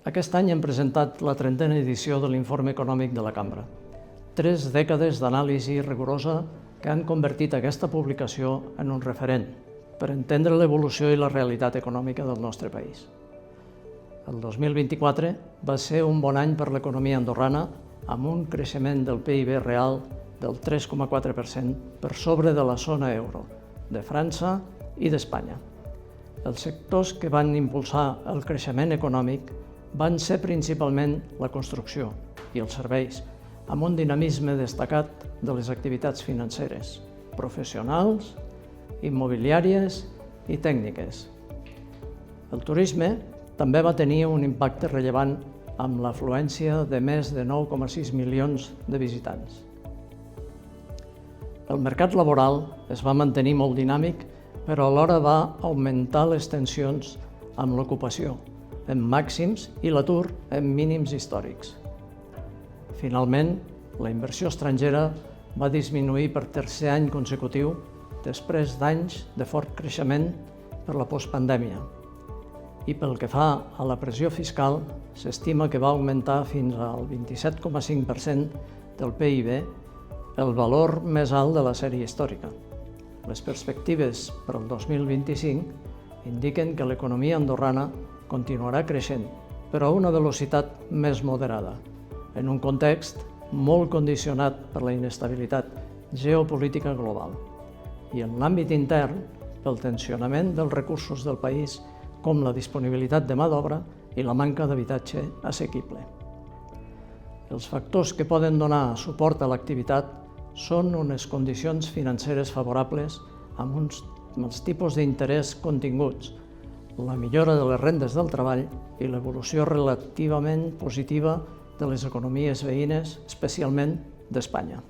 Aquest any hem presentat la 30a edició de l'Informe Econòmic de la Cambra. 3 dècades d'anàlisi rigorosa que han convertit aquesta publicació en un referent per entendre l'evolució i la realitat econòmica del nostre país. El 2024 va ser un bon any per l'economia andorrana, amb un creixement del PIB real del 3,4% per sobre de la zona euro, de França i d'Espanya. Els sectors que van impulsar el creixement econòmic van ser principalment la construcció i els serveis, amb un dinamisme destacat de les activitats financeres, professionals, immobiliàries i tècniques. El turisme també va tenir un impacte rellevant amb l'afluència de més de 9,6 milions de visitants. El mercat laboral es va mantenir molt dinàmic, però alhora va augmentar les tensions amb l'ocupació, en màxims, i l'atur en mínims històrics. Finalment, la inversió estrangera va disminuir per tercer any consecutiu després d'anys de fort creixement per la postpandèmia. I pel que fa a la pressió fiscal, s'estima que va augmentar fins al 27,5% del PIB, el valor més alt de la sèrie històrica. Les perspectives per al 2025 indiquen que l'economia andorrana continuarà creixent, però a una velocitat més moderada, en un context molt condicionat per la inestabilitat geopolítica global i en l'àmbit intern pel tensionament dels recursos del país com la disponibilitat de mà d'obra i la manca d'habitatge assequible. Els factors que poden donar suport a l'activitat són unes condicions financeres favorables amb els tipus d'interès continguts, la millora de les rendes del treball i l'evolució relativament positiva de les economies veïnes, especialment d'Espanya.